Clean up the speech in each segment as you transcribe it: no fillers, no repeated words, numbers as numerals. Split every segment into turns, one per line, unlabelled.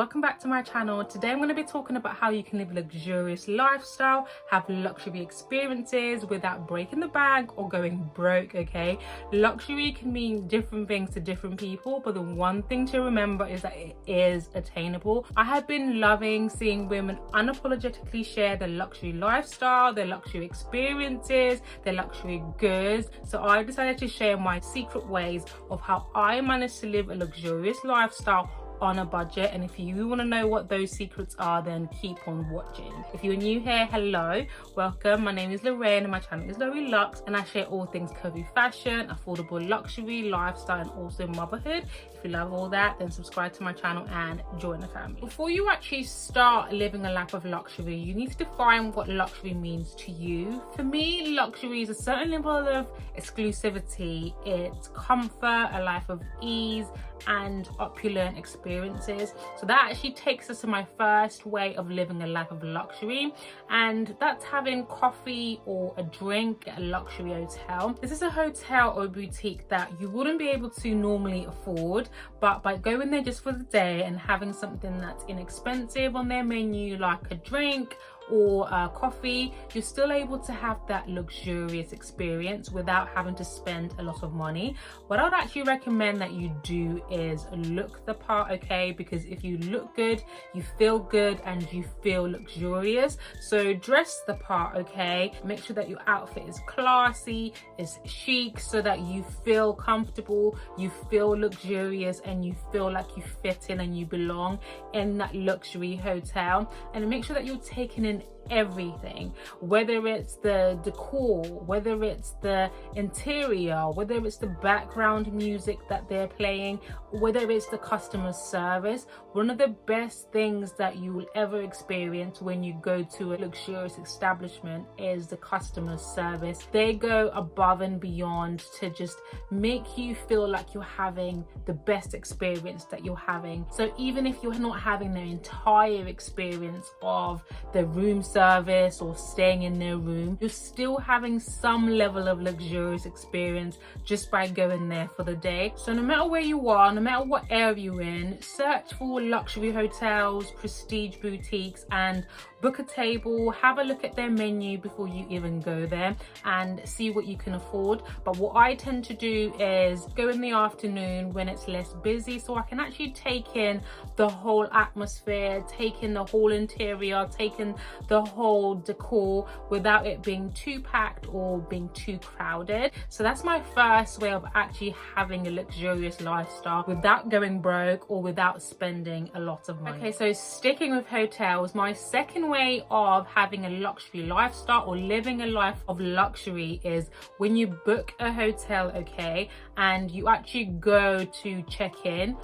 welcome back to my channel. Today I'm going to be talking about how you can live a luxurious lifestyle, have luxury experiences without breaking the bank or going broke. Okay, luxury can mean different things to different people, but the one thing to remember is that it is attainable. I have been loving seeing women unapologetically share their luxury lifestyle, their luxury experiences, their luxury goods. So I decided to share my secret ways of how I managed to live a luxurious lifestyle on a budget. And if you want to know what those secrets are, then keep on watching. If you're new here, hello, welcome. My name is Lorraine and my channel is Lori Lux, and I share all things curvy fashion, affordable luxury, lifestyle, and also motherhood. If you love all that, then subscribe to my channel and join the family. Before you actually start living a life of luxury, you need to define what luxury means to you. For me, luxury is a certain level of exclusivity. It's comfort, a life of ease, and opulent experiences. So that actually takes us to my first way of living a life of luxury, and that's having coffee or a drink at a luxury hotel. This is a hotel or boutique that you wouldn't be able to normally afford, but by going there just for the day and having something that's inexpensive on their menu, like a drink or coffee, you're still able to have that luxurious experience without having to spend a lot of money. What I would actually recommend that you do is look the part, okay? Because if you look good, you feel good and you feel luxurious. So dress the part, okay? Make sure that your outfit is classy, is chic, so that you feel comfortable, you feel luxurious, and you feel like you fit in and you belong in that luxury hotel. And make sure that you're taking in everything, whether it's the decor, whether it's the interior, whether it's the background music that they're playing, whether it's the customer service. One of the best things that you will ever experience when you go to a luxurious establishment is the customer service. They go above and beyond to just make you feel like you're having the best experience that you're having. So even if you're not having the entire experience of the room service or staying in their room, you're still having some level of luxurious experience just by going there for the day. So no matter where you are, no matter what area you're in, search for luxury hotels, prestige boutiques, and book a table. Have a look at their menu before you even go there and see what you can afford. But what I tend to do is go in the afternoon when it's less busy, so I can actually take in the whole atmosphere, take in the whole interior, take in the whole decor without it being too packed or being too crowded. So that's my first way of actually having a luxurious lifestyle without going broke or without spending a lot of money. Okay, so sticking with hotels, my second way of having a luxury lifestyle or living a life of luxury is when you book a hotel, okay, and you actually go to check in,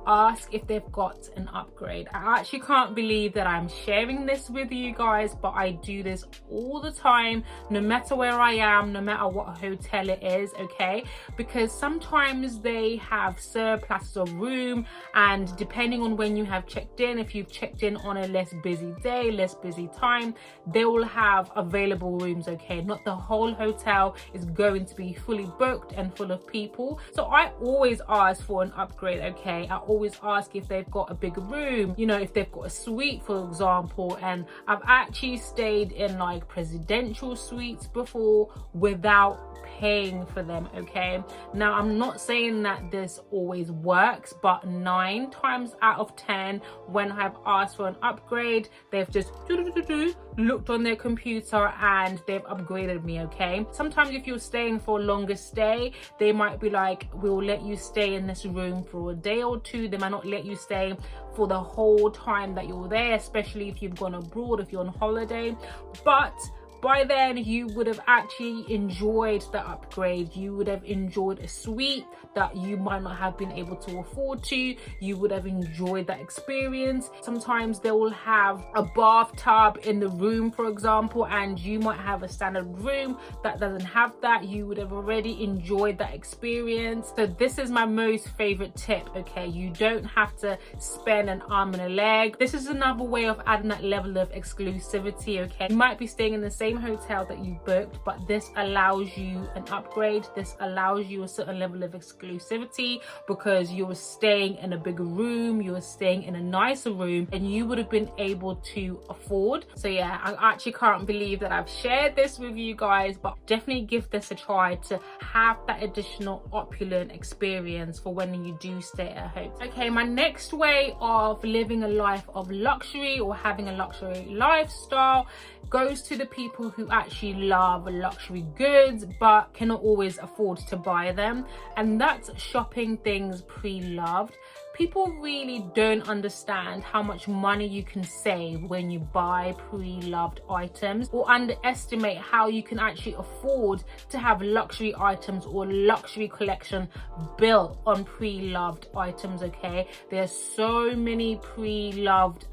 ask if they've got an upgrade. I actually can't believe that I'm sharing this with you guys, but I do this all the time, no matter where I am, no matter what hotel it is, okay? Because sometimes they have surpluses of room, and depending on when you have checked in, if you've checked in on a less busy day, less busy time, they will have available rooms, okay? Not the whole hotel is going to be fully booked and full of people. So I always ask for an upgrade, okay? I always ask if they've got a bigger room, you know, if they've got a suite, for example. And I've actually stayed in like presidential suites before without paying for them, okay? Now, I'm not saying that this always works, but 9 times out of 10 when I've asked for an upgrade, they've just looked on their computer and they've upgraded me, okay? Sometimes if you're staying for a longer stay, they might be like, we'll let you stay in this room for a day or two. They might not let you stay for the whole time that you're there, especially if you've gone abroad, if you're on holiday. But by then you would have actually enjoyed the upgrade. You would have enjoyed a suite that you might not have been able to afford to. You would have enjoyed that experience. Sometimes they will have a bathtub in the room, for example, and you might have a standard room that doesn't have that. You would have already enjoyed that experience. So this is my most favorite tip, okay? You don't have to spend an arm and a leg. This is another way of adding that level of exclusivity, okay? You might be staying in the same same hotel that you booked, but this allows you an upgrade. This allows you a certain level of exclusivity because you were staying in a bigger room, you were staying in a nicer room, and you would have been able to afford. So yeah, I actually can't believe that I've shared this with you guys, but definitely give this a try to have that additional opulent experience for when you do stay at home. Okay, my next way of living a life of luxury or having a luxury lifestyle goes to the people who actually love luxury goods but cannot always afford to buy them, and that's shopping things pre-loved. People really don't understand how much money you can save when you buy pre-loved items, or underestimate how you can actually afford to have luxury items or luxury collection built on pre-loved items. Okay, there's so many pre-loved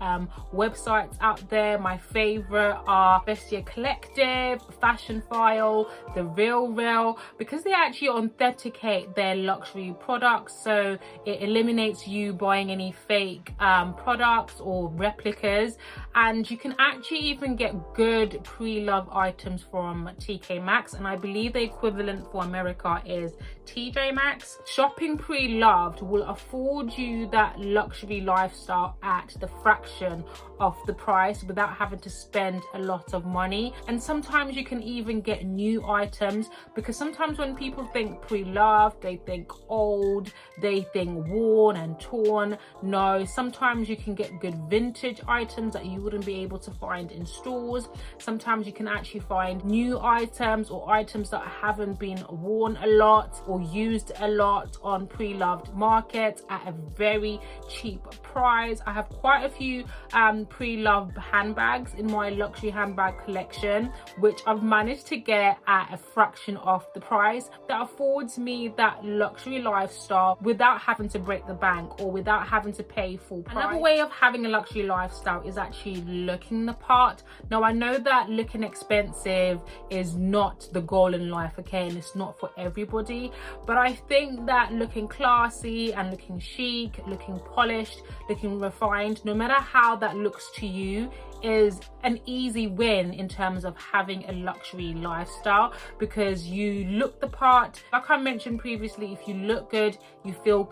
websites out there. My favorite are Vestia Collective, Fashion File, The Real, because they actually authenticate their luxury products, so it eliminates you buying any fake products or replicas. And you can actually even get good pre-loved items from TK Maxx, and I believe the equivalent for America is TJ Maxx. Shopping pre-loved will afford you that luxury lifestyle at the fraction of the price without having to spend a lot of money. And sometimes you can even get new items, because sometimes when people think pre-loved, they think old, they think worn and torn. No, sometimes you can get good vintage items that you wouldn't be able to find in stores. Sometimes you can actually find new items or items that haven't been worn a lot or used a lot on pre-loved markets at a very cheap price. I have quite a few pre-loved handbags in my luxury handbag collection, which I've managed to get at a fraction of the price. That affords me that luxury lifestyle without having to break the bank or without having to pay full price. Another way of having a luxury lifestyle is actually looking the part. Now, I know that looking expensive is not the goal in life, okay, and it's not for everybody, but I think that looking classy and looking chic, looking polished, looking refined, no matter how that looks to you, is an easy win in terms of having a luxury lifestyle, because you look the part. Like I mentioned previously, if you look good, you feel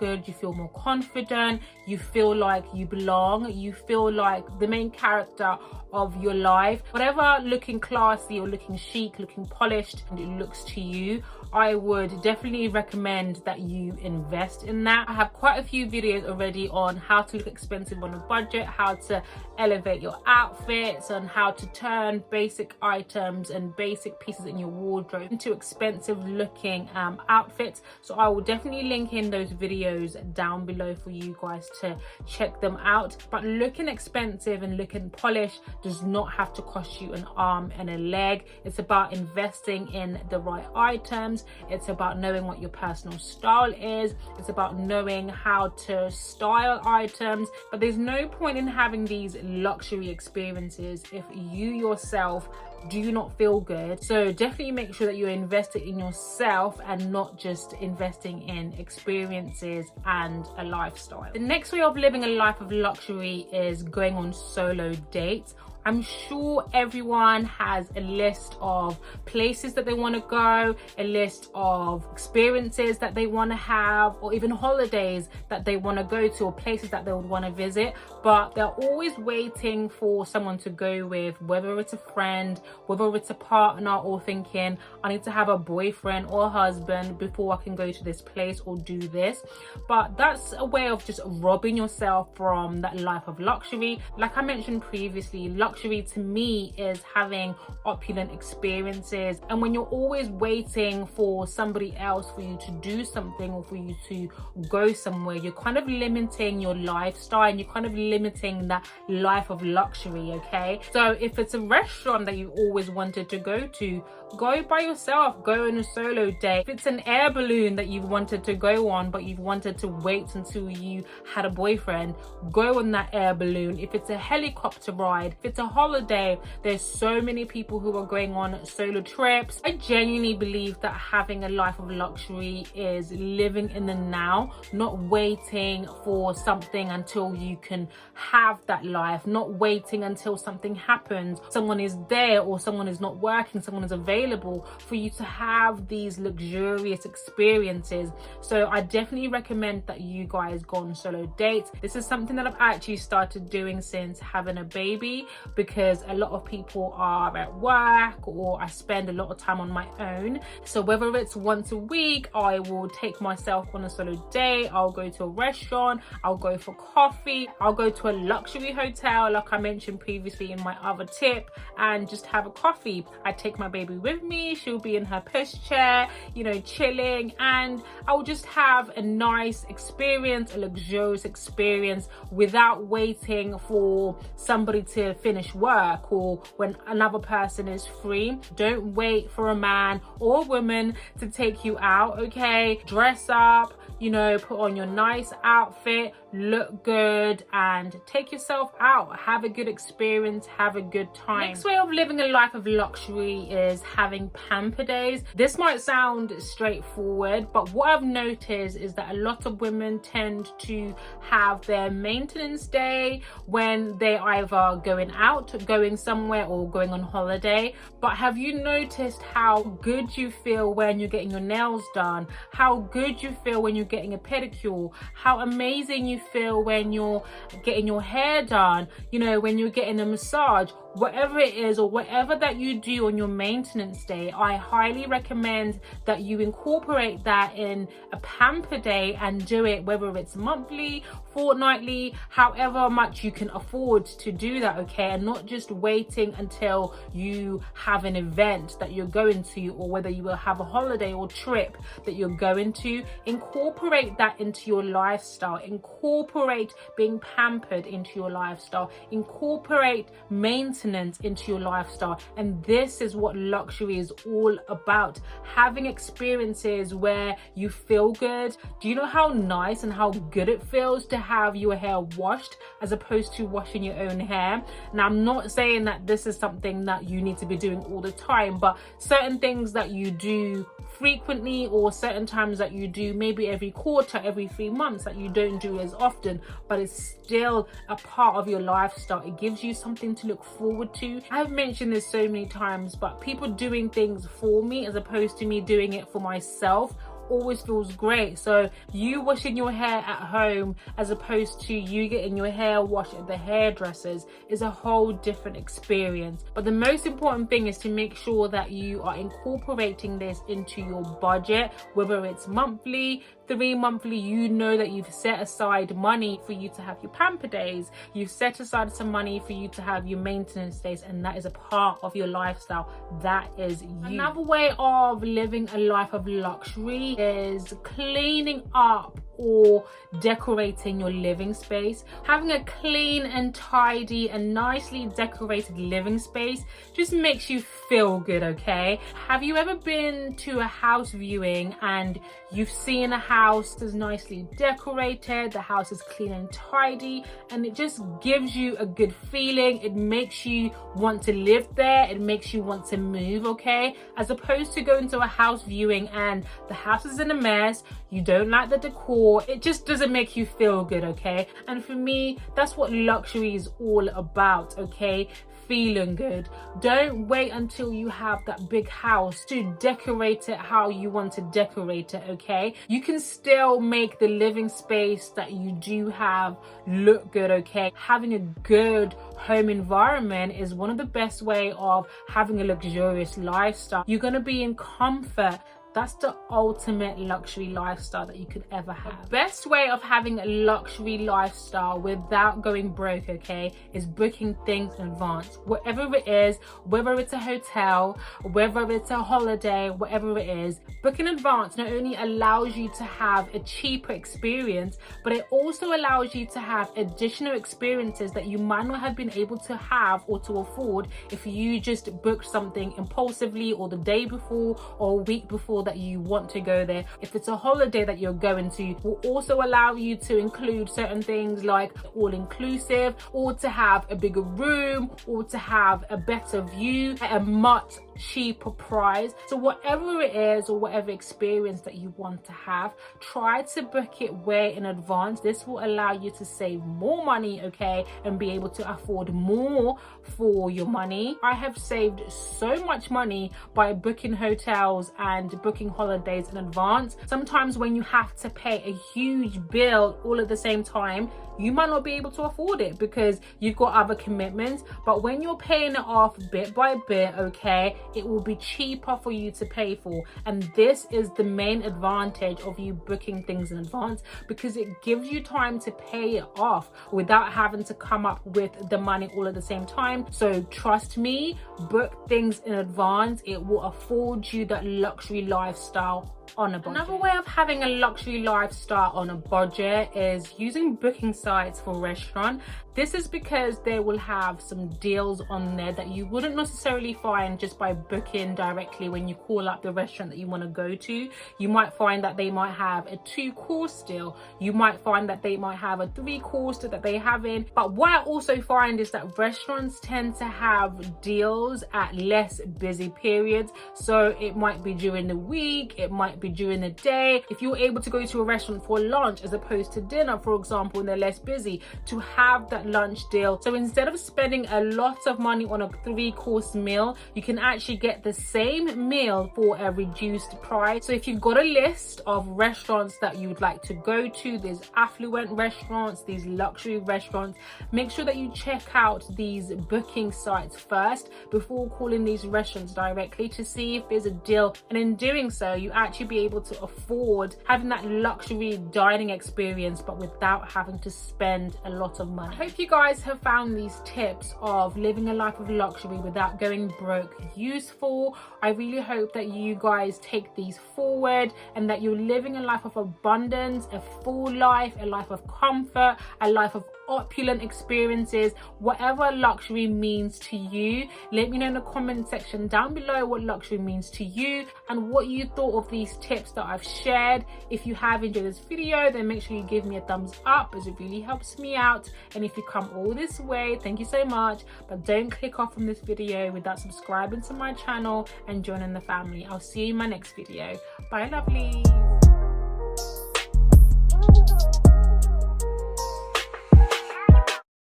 more confident, you feel like you belong, you feel like the main character of your life. Whatever looking classy or looking chic, looking polished and it looks to you, I would definitely recommend that you invest in that. I have quite a few videos already on how to look expensive on a budget, how to elevate your outfits, and how to turn basic items and basic pieces in your wardrobe into expensive looking outfits. So I will definitely link in those videos down below for you guys to check them out. But looking expensive and looking polished does not have to cost you an arm and a leg. It's about investing in the right items. It's about knowing what your personal style is. It's about knowing how to style items. But there's no point in having these luxury experiences if you yourself do not feel good. So definitely make sure that you're investing in yourself and not just investing in experiences and a lifestyle. The next way of living a life of luxury is going on solo dates. I'm sure everyone has a list of places that they want to go, a list of experiences that they want to have, or even holidays that they want to go to, or places that they would want to visit, but they're always waiting for someone to go with, whether it's a friend, whether it's a partner, or thinking, I need to have a boyfriend or a husband before I can go to this place or do this. But that's a way of just robbing yourself from that life of luxury. Like I mentioned previously, luxury to me is having opulent experiences, and when you're always waiting for somebody else for you to do something or for you to go somewhere, you're kind of limiting your lifestyle and you're kind of limiting that life of luxury. Okay, so if it's a restaurant that you always wanted to go to, go by yourself, go on a solo date. If it's an air balloon that you've wanted to go on but you've wanted to wait until you had a boyfriend, go on that air balloon. If it's a helicopter ride, if it's a a holiday. There's so many people who are going on solo trips. I genuinely believe that having a life of luxury is living in the now, not waiting for something until you can have that life, not waiting until something happens, someone is there or someone is not working, someone is available for you to have these luxurious experiences. So I definitely recommend that you guys go on solo dates. This is something that I've actually started doing since having a baby, because a lot of people are at work or I spend a lot of time on my own. So whether it's once a week, I will take myself on a solo date, I'll go to a restaurant, I'll go for coffee, I'll go to a luxury hotel like I mentioned previously in my other tip, and just have a coffee. I take my baby with me, she'll be in her pushchair, you know, chilling, and I'll just have a nice experience, a luxurious experience, without waiting for somebody to finish work or when another person is free. Don't wait for a man or a woman to take you out, okay? Dress up, you know, put on your nice outfit, look good, and take yourself out. Have a good experience, have a good time. Next way of living a life of luxury is having pamper days. This might sound straightforward, but what I've noticed is that a lot of women tend to have their maintenance day when they're either going out, going somewhere, or going on holiday. But have you noticed how good you feel when you're getting your nails done? How good you feel when you're getting a pedicure? How amazing you feel when you're getting your hair done, you know, when you're getting a massage? Whatever it is, or whatever that you do on your maintenance day, I highly recommend that you incorporate that in a pamper day and do it, whether it's monthly, fortnightly, however much you can afford to do that, okay? And not just waiting until you have an event that you're going to, or whether you will have a holiday or trip that you're going to. Incorporate that into your lifestyle. Incorporate being pampered into your lifestyle. Incorporate maintenance into your lifestyle. And this is what luxury is all about. Having experiences where you feel good. Do you know how nice and how good it feels to have your hair washed as opposed to washing your own hair? Now, I'm not saying that this is something that you need to be doing all the time, but certain things that you do frequently, or certain times that you do maybe every quarter, every 3 months, that you don't do as often, but it's still a part of your lifestyle. It gives you something to look forward to. I've mentioned this so many times, but people doing things for me as opposed to me doing it for myself always feels great. So you washing your hair at home as opposed to you getting your hair washed at the hairdressers is a whole different experience. But the most important thing is to make sure that you are incorporating this into your budget, whether it's monthly, 3 monthly. You know that you've set aside money for you to have your pamper days, you've set aside some money for you to have your maintenance days, and that is a part of your lifestyle. That is you. Another way of living a life of luxury is cleaning up or decorating your living space. Having a clean and tidy and nicely decorated living space just makes you feel good, okay? Have you ever been to a house viewing and you've seen a house that's nicely decorated, the house is clean and tidy, and it just gives you a good feeling? It makes you want to live there, it makes you want to move, okay? As opposed to going to a house viewing and the house is in a mess, you don't like the decor, it just doesn't make you feel good, okay? And for me, that's what luxury is all about, okay? Feeling good. Don't wait until you have that big house to decorate it how you want to decorate it, okay? You can still make the living space that you do have look good, okay? Having a good home environment is one of the best way of having a luxurious lifestyle. You're going to be in comfort. That's the ultimate luxury lifestyle that you could ever have. The best way of having a luxury lifestyle without going broke, okay, is booking things in advance. Whatever it is, whether it's a hotel, whether it's a holiday, whatever it is, book in advance not only allows you to have a cheaper experience, but it also allows you to have additional experiences that you might not have been able to have or to afford if you just booked something impulsively or the day before or a week before that you want to go there. If it's a holiday that you're going to, will also allow you to include certain things like all-inclusive, or to have a bigger room, or to have a better view at a much cheaper price. So whatever it is, or whatever experience that you want to have, try to book it way in advance. This will allow you to save more money, okay, and be able to afford more for your money. I have saved so much money by booking hotels and booking holidays in advance. Sometimes when you have to pay a huge bill all at the same time, you might not be able to afford it because you've got other commitments. But when you're paying it off bit by bit, okay, it will be cheaper for you to pay for. And this is the main advantage of you booking things in advance, because it gives you time to pay it off without having to come up with the money all at the same time. So trust me, book things in advance. It will afford you that luxury lifestyle on a budget. Another way of having a luxury lifestyle on a budget is using booking sites for restaurant. This is because they will have some deals on there that you wouldn't necessarily find just by booking directly when you call up the restaurant that you want to go to. You might find that they might have a 2-course deal. You might find that they might have a 3-course deal that they haven't. But what I also find is that restaurants tend to have deals at less busy periods. So it might be during the week, it might be during the day. If you're able to go to a restaurant for lunch as opposed to dinner, for example, and they're less busy, to have that lunch deal. So instead of spending a lot of money on a 3-course meal, you can actually get the same meal for a reduced price. So if you've got a list of restaurants that you would like to go to, these affluent restaurants, these luxury restaurants, make sure that you check out these booking sites first before calling these restaurants directly to see if there's a deal. And in doing so, you actually be able to afford having that luxury dining experience, but without having to spend a lot of money. I hope you guys have found these tips of living a life of luxury without going broke useful. I really hope that you guys take these forward and that you're living a life of abundance, a full life, a life of comfort, a life of opulent experiences. Whatever luxury means to you, let me know in the comment section down below what luxury means to you and what you thought of these tips that I've shared. If you have enjoyed this video, then make sure you give me a thumbs up, as it really helps me out. And if you come all this way, thank you so much. But don't click off from this video without subscribing to my channel and joining the family. I'll see you in my next video. Bye, lovelies.